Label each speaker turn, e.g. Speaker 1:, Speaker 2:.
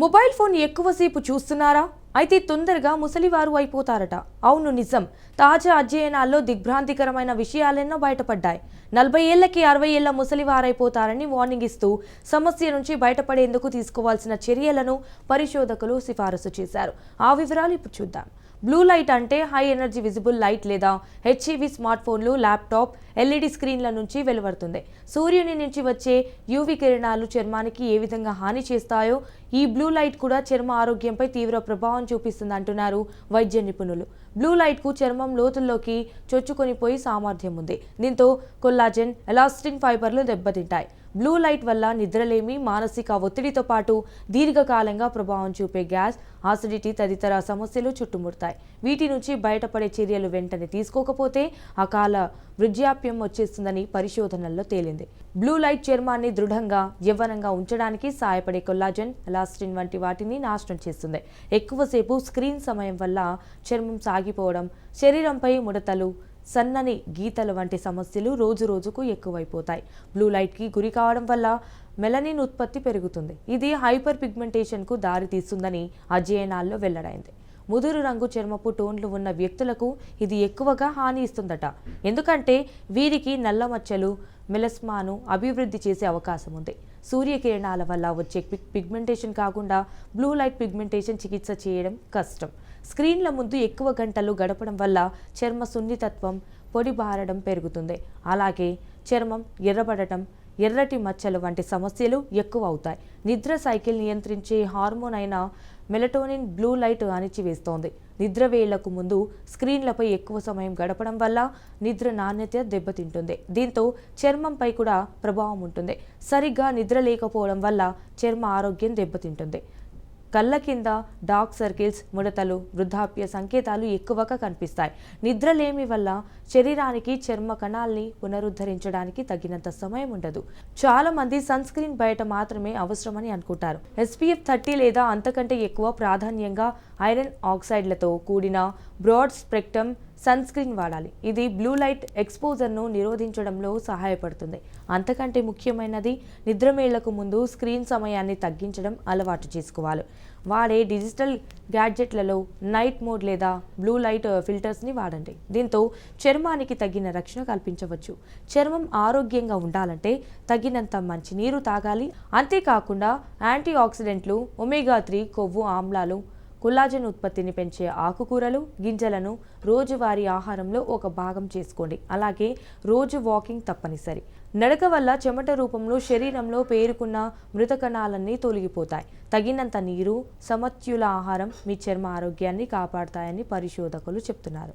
Speaker 1: Mobile phone ఎక్కువసేపు చూస్తున్నారా? అయితే తొందరగా ముసలివారు అయిపోతారట. అవును, నిజం. తాజా అధ్యయనాల్లో దిగ్భ్రాంతికరమైన విషయాలెన్నో బయటపడ్డాయి. 40 ఏళ్లకి 60 ఏళ్ల ముసలివారైపోతారని వార్నింగ్ ఇస్తూ సమస్య నుంచి బయటపడేందుకు తీసుకోవాల్సిన చర్యలను పరిశోధకులు సిఫారసు చేశారు. ఆ వివరాలు ఇప్పుడు చూద్దాం. బ్లూ లైట్ అంటే హై ఎనర్జీ విజిబుల్ లైట్ లేదా హెచ్ఈవి స్మార్ట్ ఫోన్లు, ల్యాప్టాప్, ఎల్ఈడి స్క్రీన్ల నుంచి వెలువడుతుంది. సూర్యుని నుంచి వచ్చే యూవి కిరణాలు చర్మానికి ఏ విధంగా హాని చేస్తాయో ఈ బ్లూ లైట్ కూడా చర్మ ఆరోగ్యంపై తీవ్ర ప్రభావం చూపిస్తుంది అంటున్నారు వైద్య నిపుణులు. బ్లూ లైట్కు చర్మం లోతుల్లోకి చొచ్చుకొనిపోయి సామర్థ్యం ఉంది. దీంతో కొల్లాజెన్, ఎలాస్టిన్ ఫైబర్లు దెబ్బతింటాయి. బ్లూ లైట్ వల్ల నిద్రలేమి, మానసిక ఒత్తిడితో పాటు దీర్ఘకాలంగా ప్రభావం చూపే గ్యాస్, ఆసిడిటీ తదితర సమస్యలు చుట్టుముడతాయి. వీటి నుంచి బయటపడే చర్యలు వెంటనే తీసుకోకపోతే అకాల వృద్ధాప్యం వచ్చేస్తుందని పరిశోధనల్లో తేలింది. బ్లూ లైట్ చర్మాన్ని దృఢంగా, యవ్వనంగా ఉంచడానికి సహాయపడే కొల్లాజెన్, ఎలాస్టిన్ వంటి వాటిని నాశనం చేస్తుంది. ఎక్కువసేపు స్క్రీన్ సమయం వల్ల చర్మం సాగిపోవడం, శరీరంపై ముడతలు, సన్నని గీతలు వంటి సమస్యలు రోజు రోజుకు ఎక్కువైపోతాయి. బ్లూ లైట్కి గురి కావడం వల్ల మెలనిన్ ఉత్పత్తి పెరుగుతుంది. ఇది హైపర్ పిగ్మెంటేషన్కు దారి తీస్తుందని అధ్యయనాల్లో వెల్లడైంది. ముదురు రంగు చర్మపు టోన్లు ఉన్న వ్యక్తులకు ఇది ఎక్కువగా హాని ఇస్తుందట. ఎందుకంటే వీరికి నల్ల మచ్చలు, మెలస్మాను అభివృద్ధి చేసే అవకాశం ఉంది. సూర్యకిరణాల వల్ల వచ్చే పిగ్మెంటేషన్ కాకుండా బ్లూ లైట్ పిగ్మెంటేషన్ చికిత్స చేయడం కష్టం. స్క్రీన్ల ముందు ఎక్కువ గంటలు గడపడం వల్ల చర్మ సున్నితత్వం, పొడి బారడం పెరుగుతుంది. అలాగే చర్మం ఎర్రబడటం, ఎర్రటి మచ్చలు వంటి సమస్యలు ఎక్కువ అవుతాయి. నిద్ర సైకిల్ నియంత్రించే హార్మోన్ అయిన మెలటోనిన్ బ్లూ లైట్ అణిచివేస్తోంది. నిద్ర వేళ్లకు ముందు స్క్రీన్లపై ఎక్కువ సమయం గడపడం వల్ల నిద్ర నాణ్యత దెబ్బతింటుంది. దీంతో చర్మంపై కూడా ప్రభావం ఉంటుంది. సరిగ్గా నిద్ర లేకపోవడం వల్ల చర్మ ఆరోగ్యం దెబ్బతింటుంది. కళ్ళ కింద డార్క్ సర్కిల్స్, ముడతలు, వృద్ధాప్య సంకేతాలు ఎక్కువగా కనిపిస్తాయి. నిద్రలేమి వల్ల శరీరానికి చర్మ కణాల్ని పునరుద్ధరించడానికి తగినంత సమయం ఉండదు. చాలా మంది సన్ స్క్రీన్ బయట మాత్రమే అవసరమని అనుకుంటారు. SPF 30 లేదా అంతకంటే ఎక్కువ, ప్రాధాన్యంగా ఐరన్ ఆక్సైడ్లతో కూడిన బ్రాడ్ స్పెక్ట్రమ్ సన్ స్క్రీన్ వాడాలి. ఇది బ్లూ లైట్ ఎక్స్పోజర్ను నిరోధించడంలో సహాయపడుతుంది. అంతకంటే ముఖ్యమైనది నిద్రమేళ్లకు ముందు స్క్రీన్ సమయాన్ని తగ్గించడం అలవాటు చేసుకోవాలి. వాడే డిజిటల్ గ్యాడ్జెట్లలో నైట్ మోడ్ లేదా బ్లూ లైట్ ఫిల్టర్స్ని వాడండి. దీంతో చర్మానికి తగిన రక్షణ కల్పించవచ్చు. చర్మం ఆరోగ్యంగా ఉండాలంటే తగినంత మంచినీరు తాగాలి. అంతేకాకుండా యాంటీ ఆక్సిడెంట్లు, ఒమేగా 3 కొవ్వు ఆమ్లాలు, కొల్లాజెన్ ఉత్పత్తిని పెంచే ఆకుకూరలు, గింజలను రోజువారీ ఆహారంలో ఒక భాగం చేసుకోండి. అలాగే రోజు వాకింగ్ తప్పనిసరి. నడక వల్ల చెమట రూపంలో శరీరంలో పేరుకున్న మృత కణాలన్నీ తొలగిపోతాయి. తగినంత నీరు, సమతుల్య ఆహారం మీ చర్మ ఆరోగ్యాన్ని కాపాడతాయని పరిశోధకులు చెప్తున్నారు.